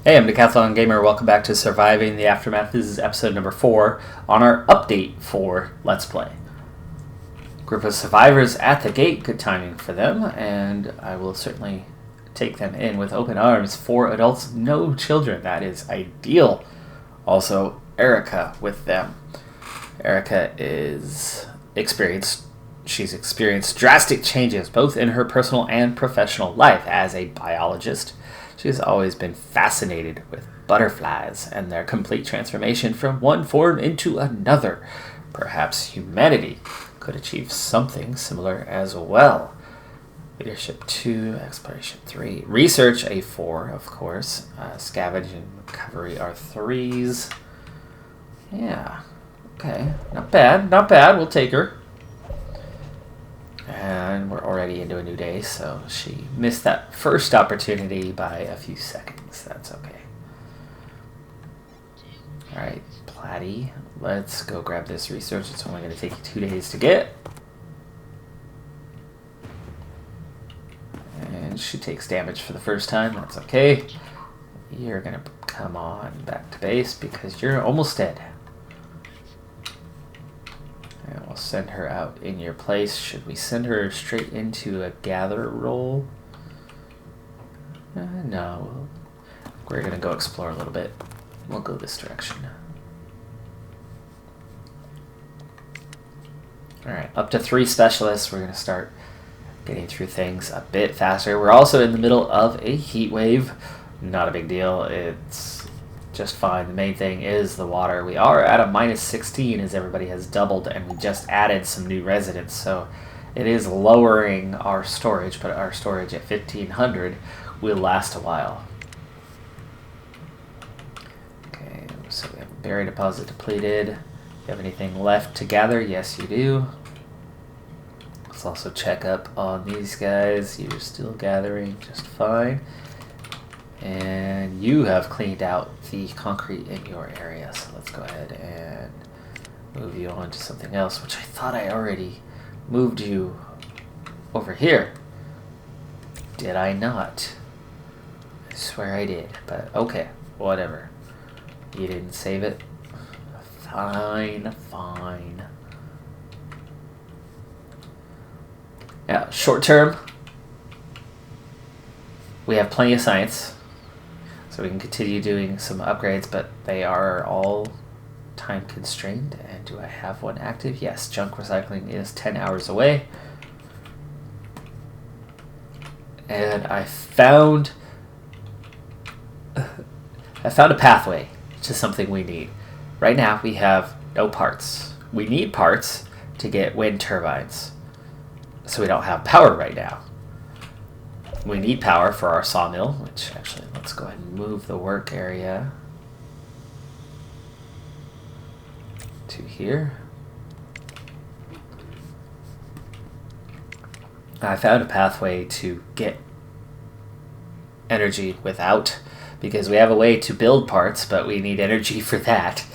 Hey, I'm Decathlon Gamer. Welcome back to Surviving the Aftermath. This is episode number 4 on our update for Let's Play. Group of survivors at the gate. Good timing for them, and I will certainly take them in with open arms. 4 adults, no children. That is ideal. Also, Erica with them. Erica is experienced. She's experienced drastic changes both in her personal and professional life as a biologist. She has always been fascinated with butterflies and their complete transformation from one form into another. Perhaps humanity could achieve something similar as well. Leadership 2, Exploration 3, Research a 4, of course. Scavenge and Recovery are 3s. Yeah, okay, not bad, not bad. We'll take her. And we're already into a new day, so she missed that first opportunity by a few seconds. That's okay. Alright, Platy, let's go grab this research. It's only going to take you 2 days to get. And she takes damage for the first time. That's okay. You're going to come on back to base because you're almost dead. And we'll send her out in your place. Should we send her straight into a gather role? No. We're going to go explore a little bit. We'll go this direction. Alright, up to 3 specialists. We're going to start getting through things a bit faster. We're also in the middle of a heat wave. Not a big deal. It's just fine. The main thing is the water. We are at a minus 16 as everybody has doubled, and we just added some new residents, so it is lowering our storage, but our storage at 1500 will last a while. Okay, so we have a berry deposit depleted. You have anything left to gather? Yes, you do. Let's also check up on these guys. You're still gathering just fine. And you have cleaned out the concrete in your area, so let's go ahead and move you on to something else, which I thought I already moved you over here. Did I not? I swear I did, but okay, whatever. You didn't save it? Fine, fine. Now, short term, we have plenty of science. So we can continue doing some upgrades, but they are all time constrained. And do I have one active? Yes, junk recycling is 10 hours away. And I found a pathway to something we need. Right now we have no parts. We need parts to get wind turbines. So we don't have power right now. We need power for our sawmill, which actually, let's go ahead and move the work area to here. I found a pathway to get energy without, because we have a way to build parts, but we need energy for that.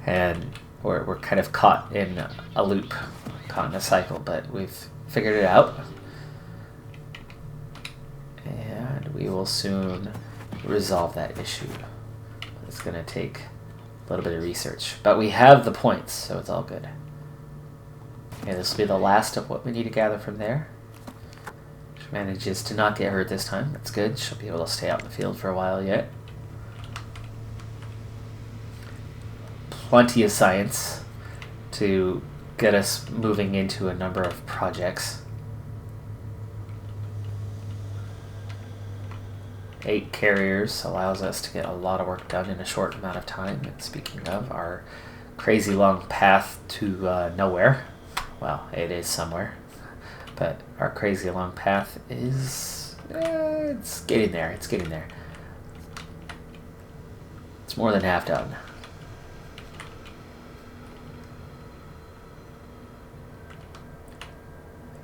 And we're kind of caught in a loop, caught in a cycle, but we've figured it out. And we will soon resolve that issue. It's going to take a little bit of research. But we have the points, so it's all good. Okay, this will be the last of what we need to gather from there. She manages to not get hurt this time. That's good. She'll be able to stay out in the field for a while yet. Plenty of science to get us moving into a number of projects. 8 carriers allows us to get a lot of work done in a short amount of time. And speaking of, our crazy long path to nowhere, well, it is somewhere, but our crazy long path is, it's getting there, it's getting there. It's more than half done.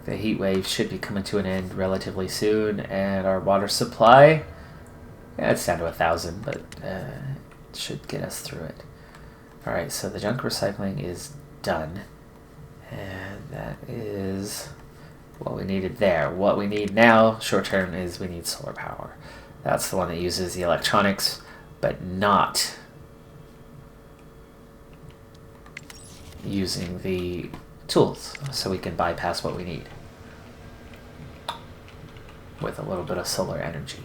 The heat wave should be coming to an end relatively soon, and our water supply, yeah, it's down to 1,000, but it should get us through it. Alright, so the junk recycling is done, and that is what we needed there. What we need now, short term, is we need solar power. That's the one that uses the electronics. but not using the tools, so we can bypass what we need with a little bit of solar energy.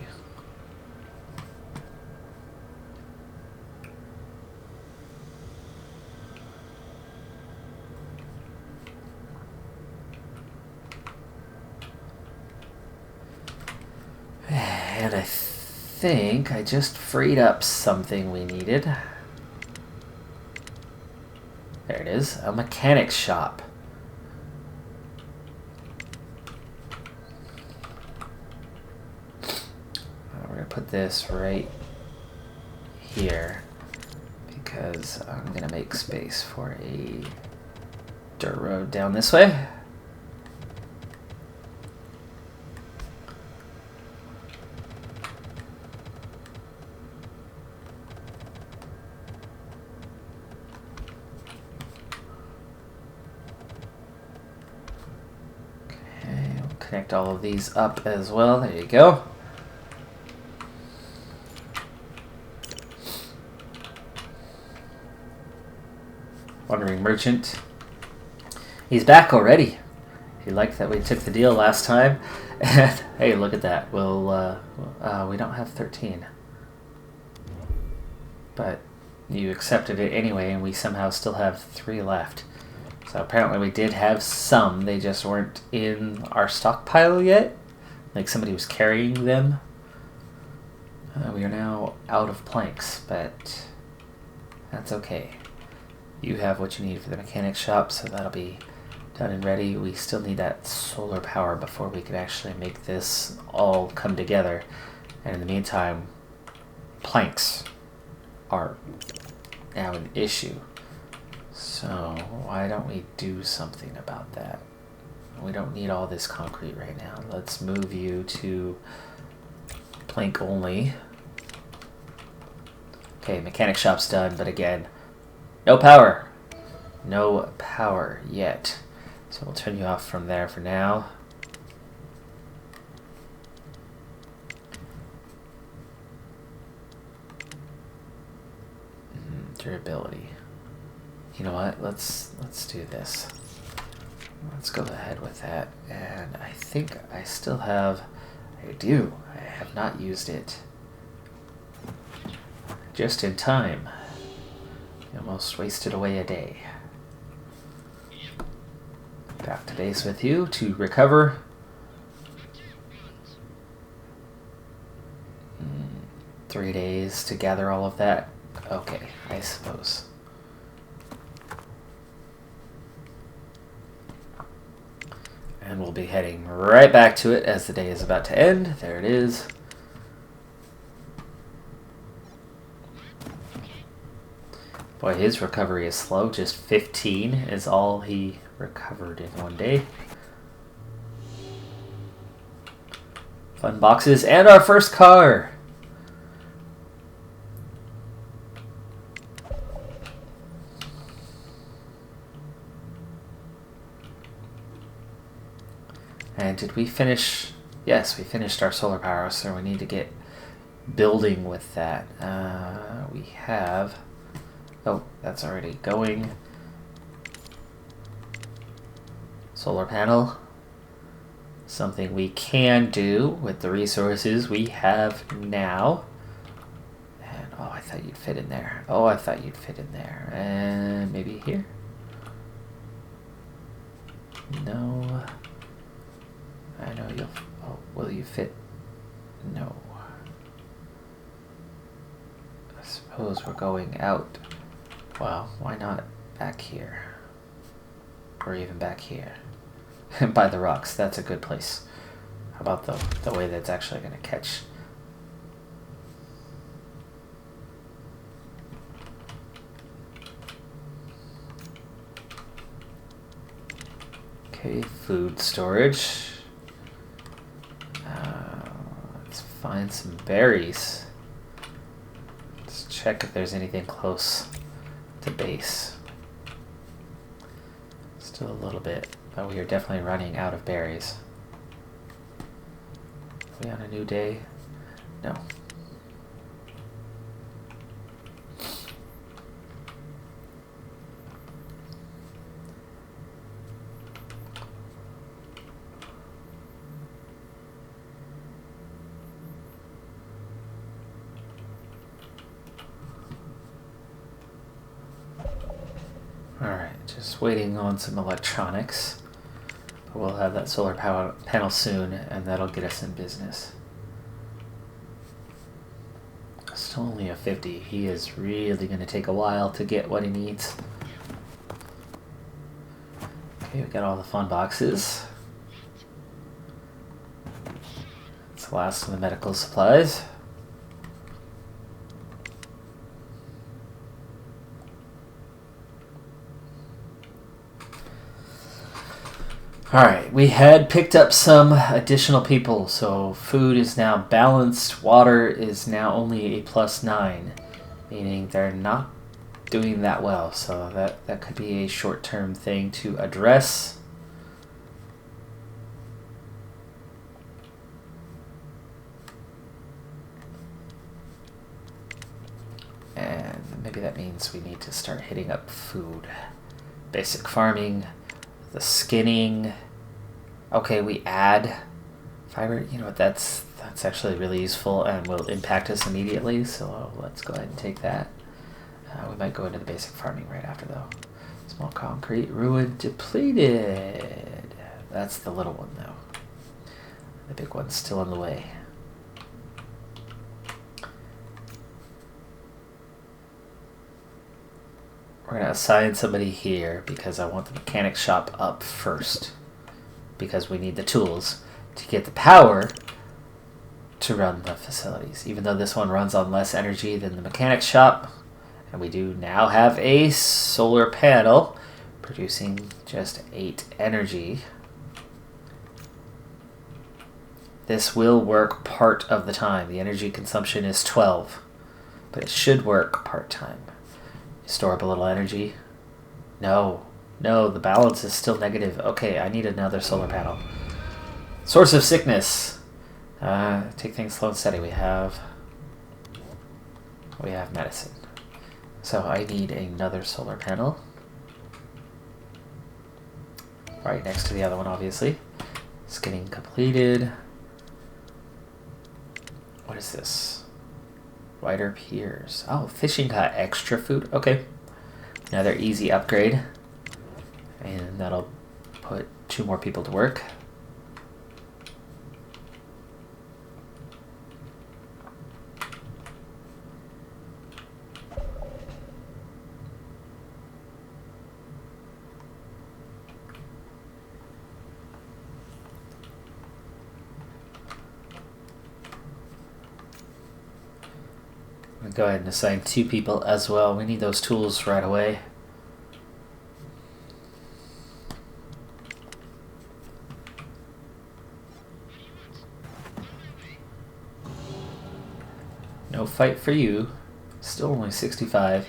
And I think I just freed up something we needed. There it is, a mechanic shop. We're gonna put this right here because I'm gonna make space for a dirt road down this way. Connect all of these up as well. There you go. Wandering Merchant. He's back already. He liked that we took the deal last time. And hey, look at that. We don't have 13. But you accepted it anyway, and we somehow still have 3 left. So apparently we did have some, they just weren't in our stockpile yet. Like somebody was carrying them. We are now out of planks, but that's okay. You have what you need for the mechanic shop, so that'll be done and ready. We still need that solar power before we can actually make this all come together. And in the meantime, planks are now an issue. So why don't we do something about that? We don't need all this concrete right now. Let's move you to plank only. Okay, mechanic shop's done, but again, no power. No power yet. So we'll turn you off from there for now. Durability. You know what? Let's do this. Let's go ahead with that. And I think I still have... I do. I have not used it. Just in time. Almost wasted away a day. Back to base with you to recover. 3 days to gather all of that. Okay, I suppose. And we'll be heading right back to it as the day is about to end. There it is. Boy, his recovery is slow. Just 15 is all he recovered in one day. Fun boxes and our first car. And did we finish? Yes, we finished our solar power, so we need to get building with that. We have... Oh, that's already going. Solar panel. Something we can do with the resources we have now. And, oh, I thought you'd fit in there. Oh, I thought you'd fit in there. And maybe here? No. I know you'll... Oh, will you fit? No. I suppose we're going out. Well, why not back here? Or even back here. By the rocks, that's a good place. How about the way that's actually going to catch? Okay, food storage. Let's find some berries. Let's check if there's anything close to base. Still a little bit, but we are definitely running out of berries. Are we on a new day? No. Just waiting on some electronics. We'll have that solar panel soon, and that'll get us in business. Still only a 50. He is really going to take a while to get what he needs. Okay, we got all the fun boxes. That's the last of the medical supplies. Alright, we had picked up some additional people, so food is now balanced, water is now only a +9, meaning they're not doing that well, so that could be a short-term thing to address. And maybe that means we need to start hitting up food. Basic farming. The skinning. Okay, we add fiber. You know what? That's actually really useful and will impact us immediately. So let's go ahead and take that. We might go into the basic farming right after though. Small concrete, ruined, depleted. That's the little one though. The big one's still in the way. We're going to assign somebody here because I want the mechanic shop up first. Because we need the tools to get the power to run the facilities. Even though this one runs on less energy than the mechanic shop. And we do now have a solar panel producing just 8 energy. This will work part of the time. The energy consumption is 12. But it should work part-time. Store up a little energy. No, the balance is still negative. Okay, I need another solar panel. Source of sickness. Take things slow and steady. We have medicine. So I need another solar panel. Right next to the other one, obviously. Skinning completed. What is this? Wider piers. Oh, fishing got extra food. Okay. Another easy upgrade. And that'll put 2 more people to work. Go ahead and assign 2 people as well. We need those tools right away. No fight for you. Still only 65.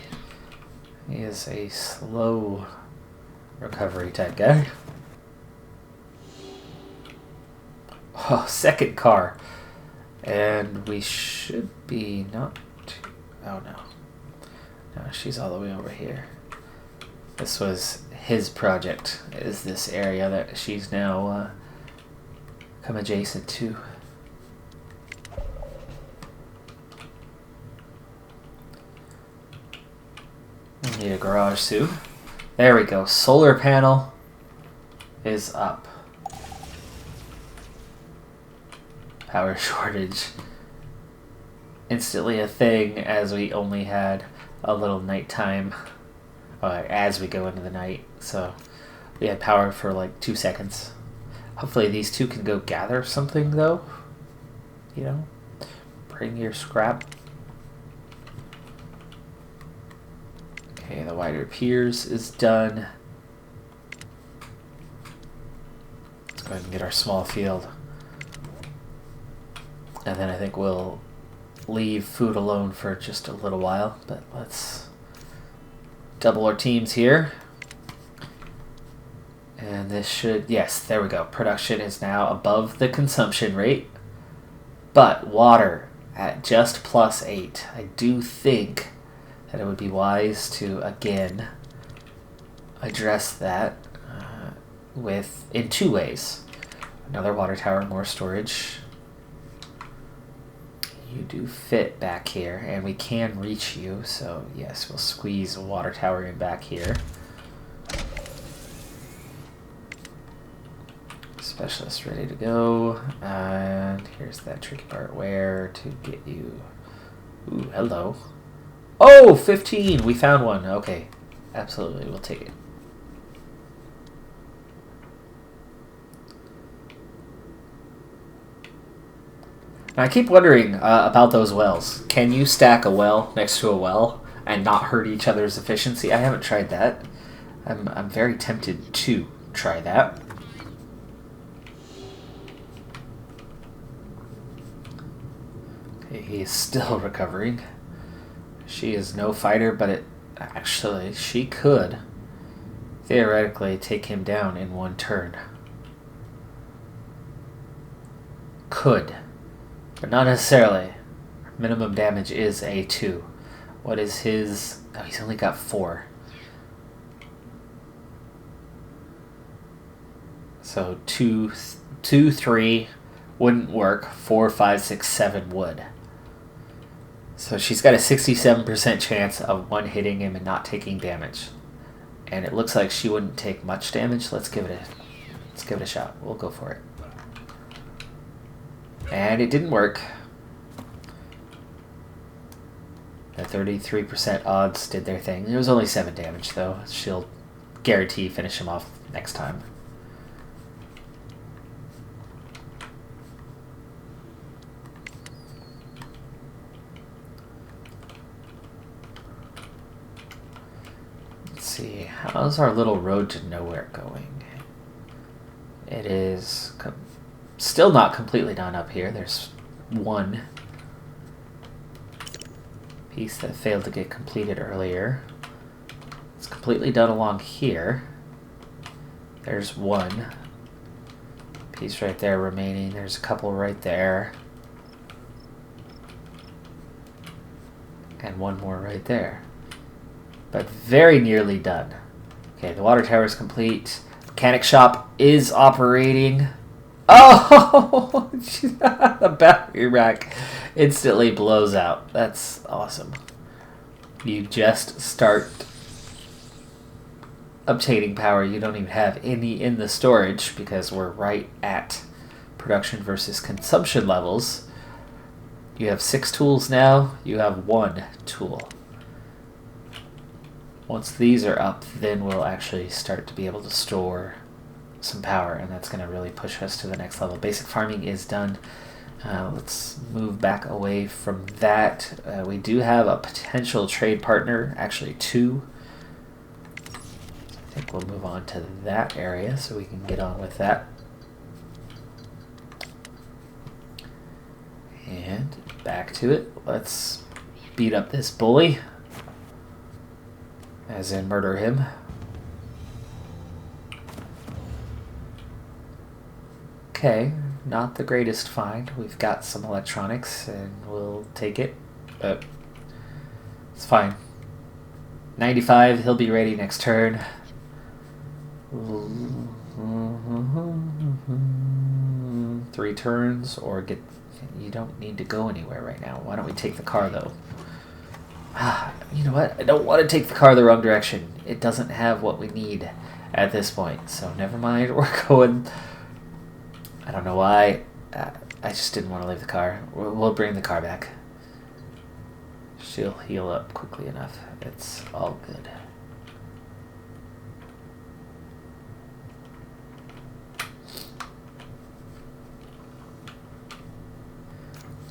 He is a slow recovery type guy. Oh, second car. And we should be not... Oh no. No, she's all the way over here. This was his project, is this area that she's now come adjacent to. We need a garage soon. There we go. Solar panel is up. Power shortage. Instantly a thing as we only had a little nighttime as we go into the night. So we had power for like 2 seconds. Hopefully these 2 can go gather something though. You know, bring your scrap. Okay, the wider piers is done. Let's go ahead and get our small field. And then I think we'll leave food alone for just a little while, but let's double our teams here. And this should, yes, there we go. Production is now above the consumption rate, but water at just +8. I do think that it would be wise to, again, address that in 2 ways. Another water tower, more storage. You do fit back here, and we can reach you, so yes, we'll squeeze a water tower in back here. Specialist ready to go. And here's that tricky part. Where to get you? Ooh, hello. Oh, 15! We found one. Okay. Absolutely, we'll take it. I keep wondering about those wells. Can you stack a well next to a well and not hurt each other's efficiency? I haven't tried that. I'm very tempted to try that. Okay, he is still recovering. She is no fighter, but actually she could theoretically take him down in one turn. Could. But not necessarily. Minimum damage is A2. What is his... Oh, he's only got 4. So 2, 3 wouldn't work. 4, 5, 6, 7 would. So she's got a 67% chance of one hitting him and not taking damage. And it looks like she wouldn't take much damage. Let's give it a shot. We'll go for it. And it didn't work. The 33% odds did their thing. It was only 7 damage, though. She'll guarantee finish him off next time. Let's see. How's our little road to nowhere going? It is... still not completely done up here. There's one piece that failed to get completed earlier. It's completely done along here. There's one piece right there remaining. There's a couple right there. And one more right there. But very nearly done. Okay, the water tower is complete. Mechanic shop is operating. Oh, the battery rack instantly blows out. That's awesome. You just start obtaining power. You don't even have any in the storage because we're right at production versus consumption levels. You have 6 tools now. You have 1 tool. Once these are up, then we'll actually start to be able to store some power, and that's going to really push us to the next level. Basic farming is done. Let's move back away from that. We do have a potential trade partner, actually 2. I think we'll move on to that area so we can get on with that. And back to it. Let's beat up this bully, as in murder him. Okay, not the greatest find. We've got some electronics and we'll take it, but it's fine. 95, he'll be ready next turn. 3 turns or get... You don't need to go anywhere right now. Why don't we take the car though? You know what? I don't want to take the car the wrong direction. It doesn't have what we need at this point, so never mind. We're going... I don't know why. I just didn't want to leave the car. We'll bring the car back. She'll heal up quickly enough. It's all good.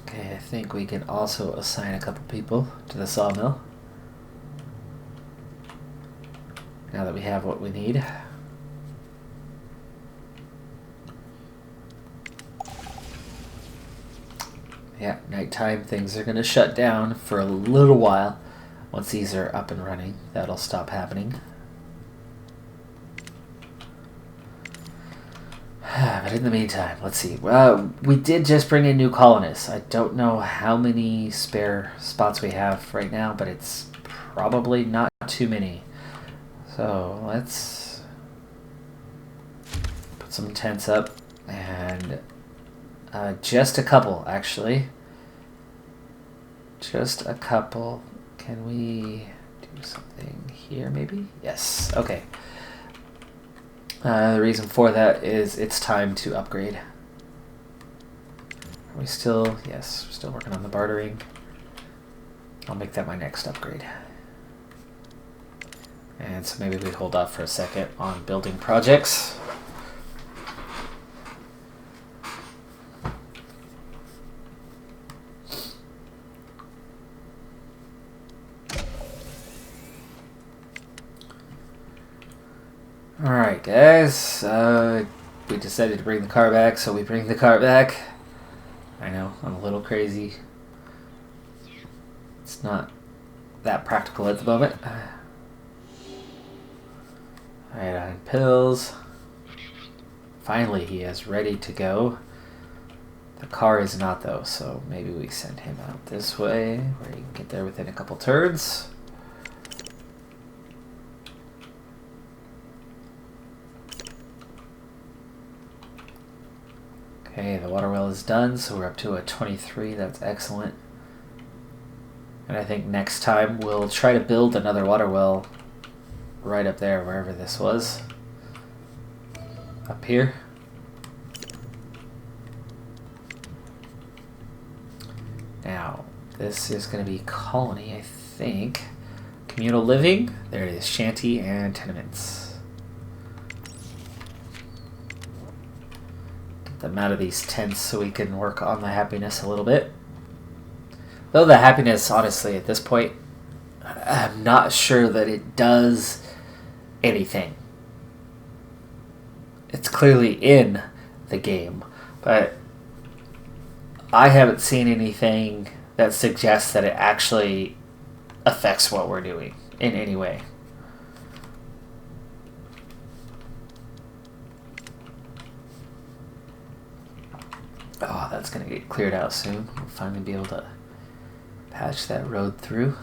Okay, I think we can also assign a couple people to the sawmill. Now that we have what we need. Yeah, nighttime, things are going to shut down for a little while. Once these are up and running, that'll stop happening. But in the meantime, let's see. We did just bring in new colonists. I don't know how many spare spots we have right now, but it's probably not too many. So let's put some tents up and... just a couple, actually. Just a couple. Can we do something here, maybe? Yes. Okay. The reason for that is it's time to upgrade. Are we still... Yes, we're still working on the bartering. I'll make that my next upgrade. And so maybe we hold off for a second on building projects. Alright guys, we decided to bring the car back, so we bring the car back. I know, I'm a little crazy. It's not that practical at the moment. Iodine pills. Finally he is ready to go. The car is not though, so maybe we send him out this way, where he can get there within a couple turns. Okay, the water well is done, so we're up to a 23. That's excellent. And I think next time we'll try to build another water well right up there, wherever this was. Up here. Now, this is going to be colony, I think. Communal living. There it is, shanty and tenements. Them out of these tents so we can work on the happiness a little bit. Though the happiness, honestly, at this point, I'm not sure that it does anything. It's clearly in the game, but I haven't seen anything that suggests that it actually affects what we're doing in any way. Oh, that's going to get cleared out soon. We'll finally be able to patch that road through.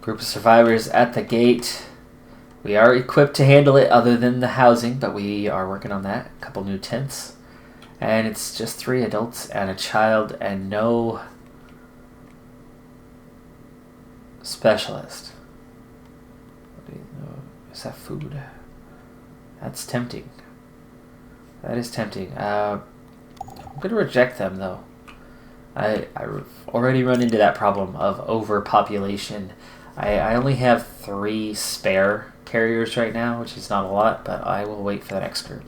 Group of survivors at the gate. We are equipped to handle it other than the housing, but we are working on that. A couple new tents. And it's just 3 adults and a child and no specialist. Is that food? That's tempting. That is tempting. I'm going to reject them, though. I've already run into that problem of overpopulation. I only have 3 spare carriers right now, which is not a lot, but I will wait for the next group.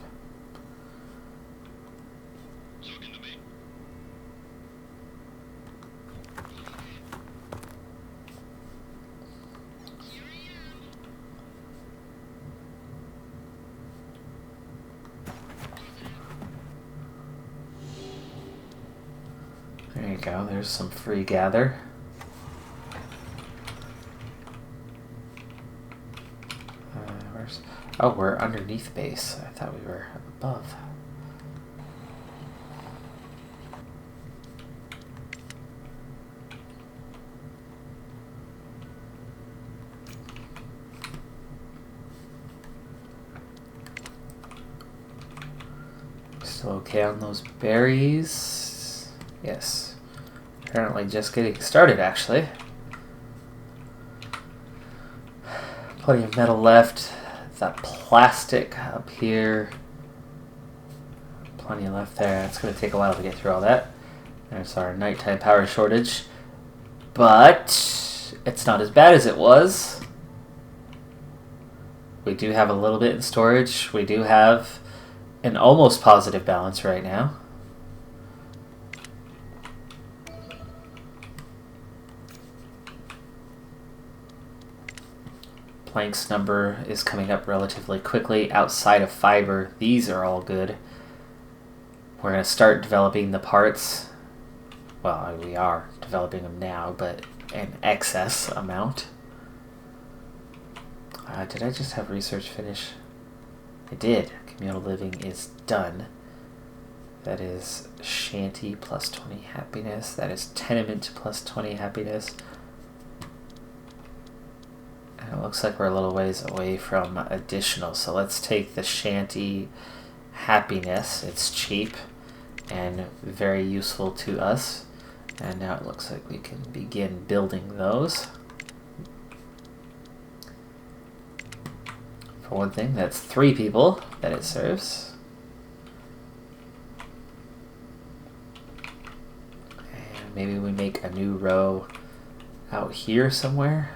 There you go, there's some free gather. Oh, we're underneath base. I thought we were above. Still okay on those berries? Yes. Apparently just getting started, actually. Plenty of metal left. That plastic up here. Plenty left there. It's going to take a while to get through all that. There's our nighttime power shortage. But it's not as bad as it was. We do have a little bit in storage. We do have an almost positive balance right now. Planks number is coming up relatively quickly. Outside of fiber, these are all good. We're going to start developing the parts. Well, we are developing them now, but an excess amount. Did I just have research finish? I did. Communal living is done. That is shanty plus 20 happiness. That is tenement plus 20 happiness. And it looks like we're a little ways away from additional. So let's take the shanty happiness. It's cheap and very useful to us. And now it looks like we can begin building those. For one thing, that's 3 people that it serves. And maybe we make a new row out here somewhere.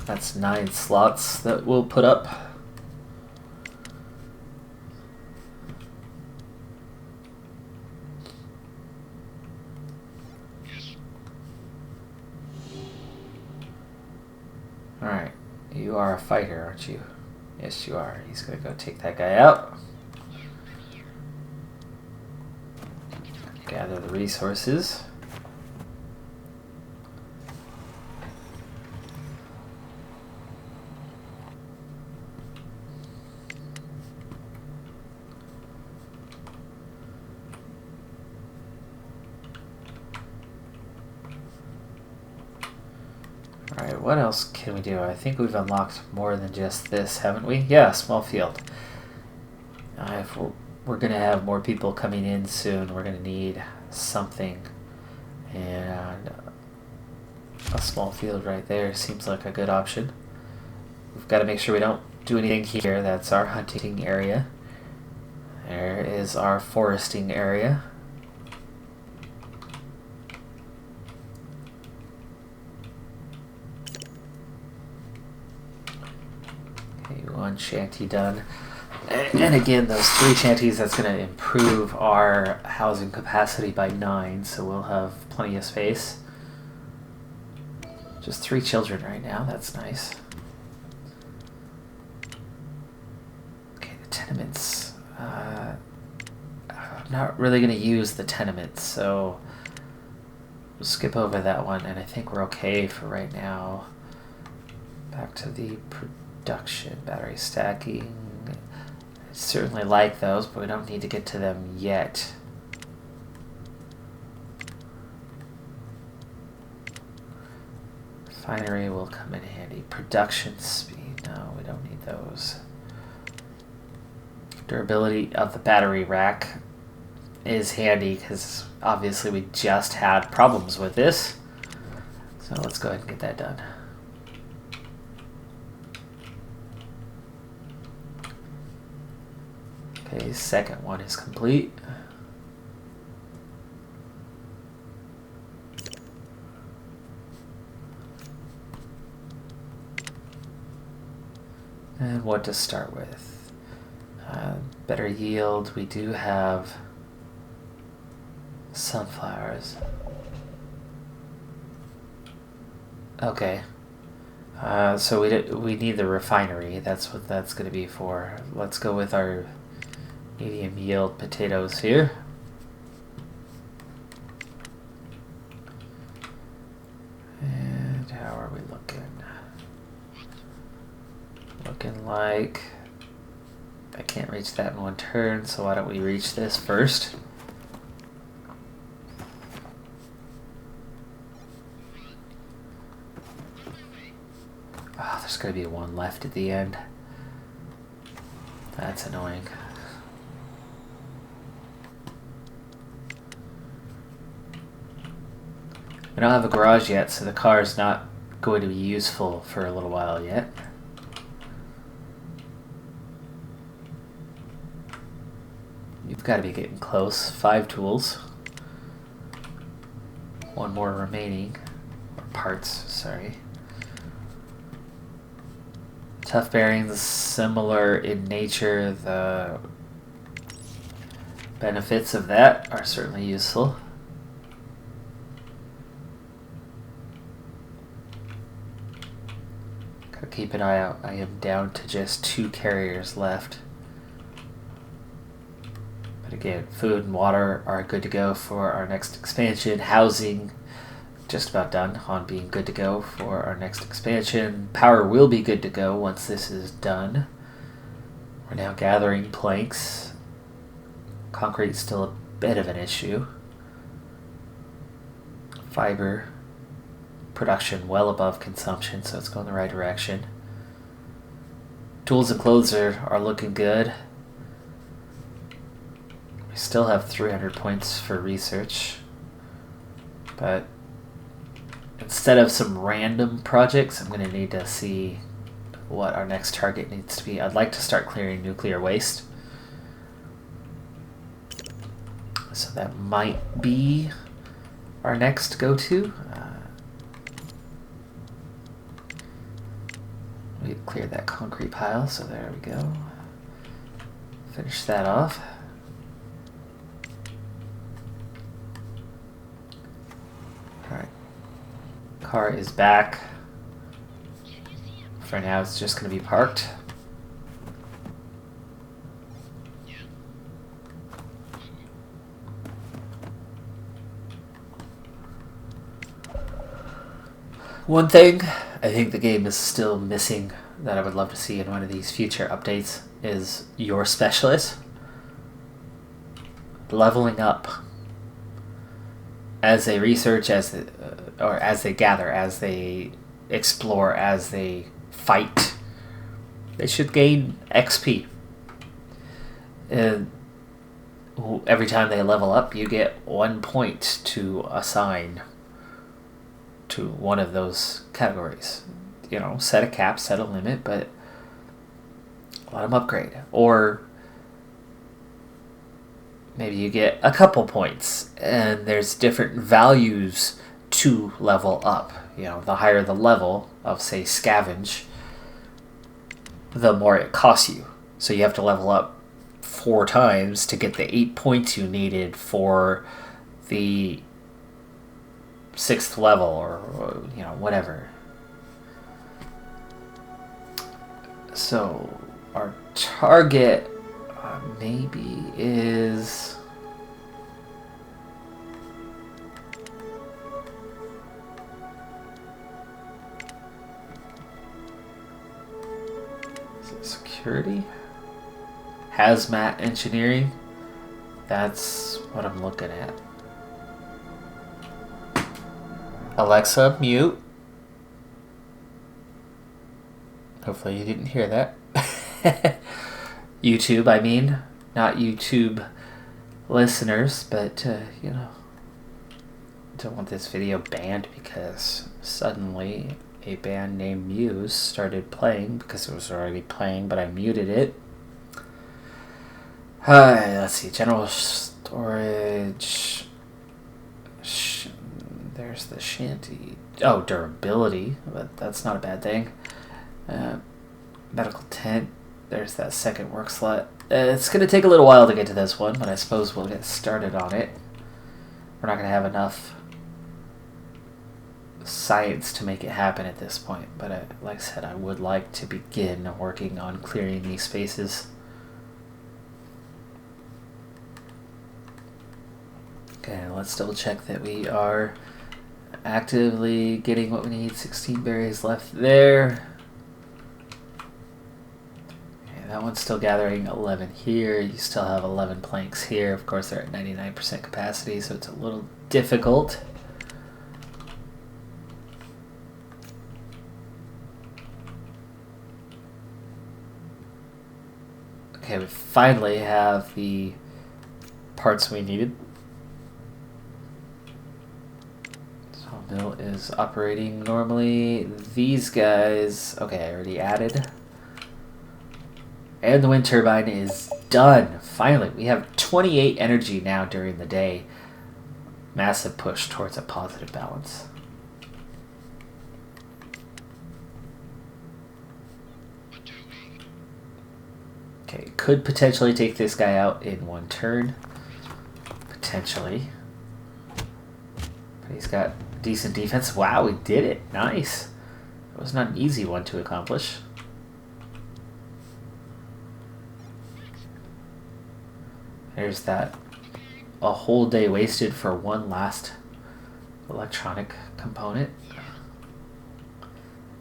That's 9 slots that we'll put up. Alright, you are a fighter, aren't you? Yes, you are. He's gonna go take that guy out. Gather the resources. Alright, what else can we do? I think we've unlocked more than just this, haven't we? Yeah, small field. If we're going to have more people coming in soon, we're going to need something. And a small field right there seems like a good option. We've got to make sure we don't do anything here. That's our hunting area. There is our foresting area. One shanty done. And again, those 3 shanties, that's going to improve our housing capacity by 9, so we'll have plenty of space. Just 3 children right now, that's nice. Okay, the tenements. I'm not really going to use the tenements, so we'll skip over that one, and I think we're okay for right now. Back to the production, battery stacking. I certainly like those, but we don't need to get to them yet. Refinery will come in handy. Production speed, no, we don't need those. Durability of the battery rack is handy because obviously we just had problems with this. So let's go ahead and get that done. Okay, second one is complete. And what to start with? Better yield. We do have sunflowers. Okay. So we need the refinery. That's what that's going to be for. Let's go with our medium yield potatoes here. And how are we looking? Looking like I can't reach that in one turn, so why don't we reach this first? Oh, there's going to be one left at the end. That's annoying. We don't have a garage yet, so the car is not going to be useful for a little while yet. You've got to be getting close. 5 tools. 1 more remaining. Or parts, sorry. Tough bearings, similar in nature. The benefits of that are certainly useful. Gotta keep an eye out. I am down to just 2 carriers left. But again, food and water are good to go for our next expansion. Housing, just about done on being good to go for our next expansion. Power will be good to go once this is done. We're now gathering planks Concrete's still a bit of an issue. Fiber production well above consumption, so it's going the right direction. Tools and clothes are looking good. We still have 300 points for research, but instead of some random projects, I'm going to need to see what our next target needs to be. I'd like to start clearing nuclear waste. So that might be our next go-to. We cleared that concrete pile, so there we go. Finish that off. Alright. Car is back. For now, it's just going to be parked. One thing I think the game is still missing that I would love to see in one of these future updates is your specialist leveling up as they research, or as they gather, as they explore, as they fight. They should gain XP. And every time they level up, you get 1 point to assign to one of those categories. You know, set a cap, set a limit, but let them upgrade. Or maybe you get a couple points and there's different values to level up. You know, the higher the level of, say, scavenge, the more it costs you. So you have to level up 4 times to get the 8 points you needed for the 6th level, or you know, whatever. So our target maybe is it security? Hazmat engineering? That's what I'm looking at. Alexa, mute. Hopefully you didn't hear that. YouTube, I mean. Not YouTube listeners, but, you know. Don't want this video banned because suddenly a band named Muse started playing because it was already playing, but I muted it. Let's see. General storage. There's the shanty. Oh, durability. But that's not a bad thing. Medical tent. There's that second work slot. It's going to take a little while to get to this one, but I suppose we'll get started on it. We're not going to have enough science to make it happen at this point. But like I said, I would like to begin working on clearing these spaces. Okay, let's double check that we are actively getting what we need. 16 berries left there. Okay, that one's still gathering 11 here. You still have 11 planks here. Of course, they're at 99% capacity, so it's a little difficult. Okay, we finally have the parts we needed. Mill is operating normally. These guys, okay, I already added. And the wind turbine is done. Finally, we have 28 energy now during the day. Massive push towards a positive balance. Okay, could potentially take this guy out in one turn. Potentially. But he's got decent defense. Wow, we did it. Nice. It was not an easy one to accomplish. There's that. A whole day wasted for one last electronic component.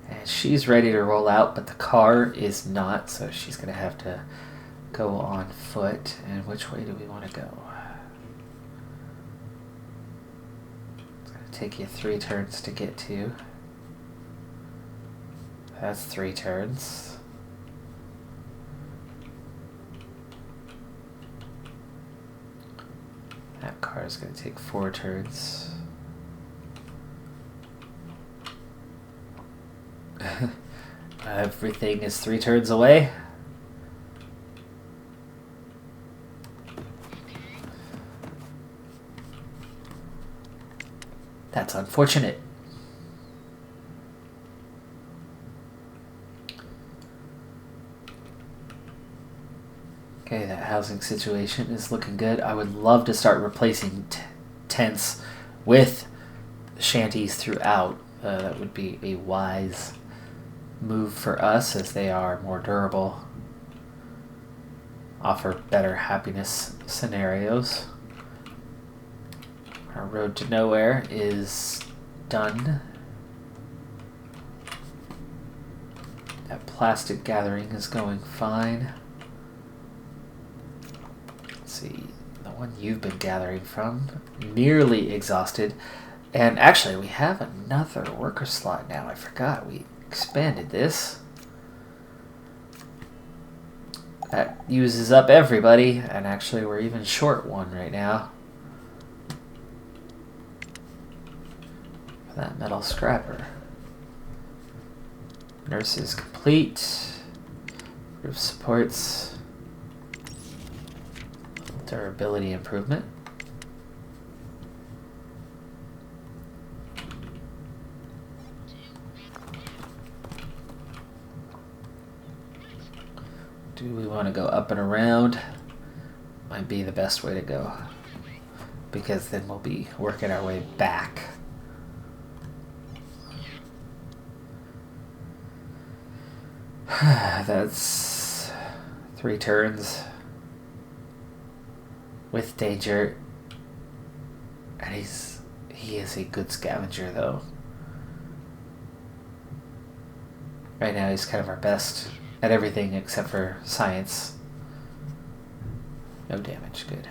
And she's ready to roll out, but the car is not, so she's going to have to go on foot. And which way do we want to go? It's going to take you 3 turns to get to. That's 3 turns. That car is going to take 4 turns. Everything is 3 turns away. That's unfortunate. Okay, that housing situation is looking good. I would love to start replacing tents with shanties throughout. That would be a wise move for us, as they are more durable, offer better happiness scenarios. Our road to nowhere is done. That plastic gathering is going fine. Let's see, the one you've been gathering from, nearly exhausted. And actually, we have another worker slot now. I forgot we expanded this. That uses up everybody, and actually we're even short one right now. For that metal scrapper. Nurse is complete. Roof supports. Durability improvement. Do we want to go up and around? Might be the best way to go, because then we'll be working our way back. That's 3 turns with danger, and he is a good scavenger though. Right now he's kind of our best at everything except for science. No damage, good.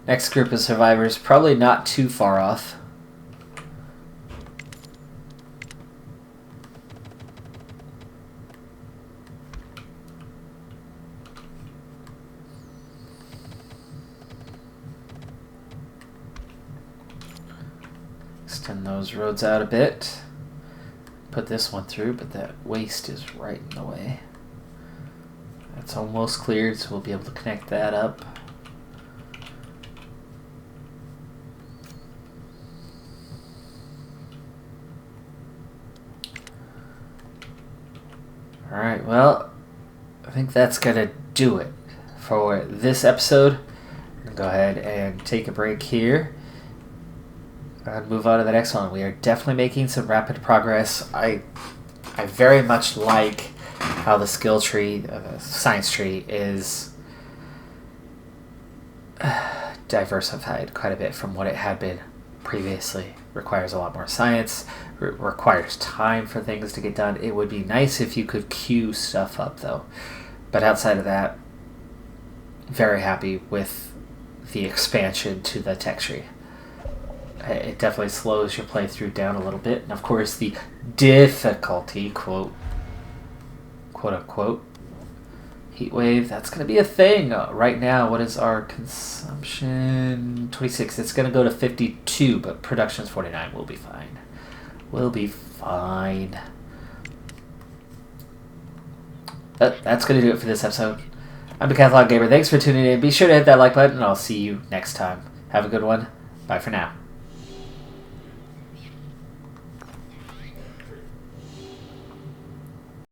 Next group of survivors, probably not too far off. Extend those roads out a bit. Put this one through, but that waste is right in the way. That's almost cleared, so we'll be able to connect that up. Alright, well, I think that's going to do it for this episode. Go ahead and take a break here and move on to the next one. We are definitely making some rapid progress. I very much like how the skill tree, the science tree, is diversified quite a bit from what it had been previously. Requires a lot more science, requires time for things to get done. It would be nice if you could queue stuff up though. But outside of that, very happy with the expansion to the tech tree. It definitely slows your playthrough down a little bit. And of course the difficulty, quote unquote, heat wave, that's going to be a thing. Right now, what is our consumption? 26. It's going to go to 52, but production is 49. We'll be fine. We'll be fine. But that's going to do it for this episode. I'm Decathlon Gamer. Thanks for tuning in. Be sure to hit that like button, and I'll see you next time. Have a good one. Bye for now.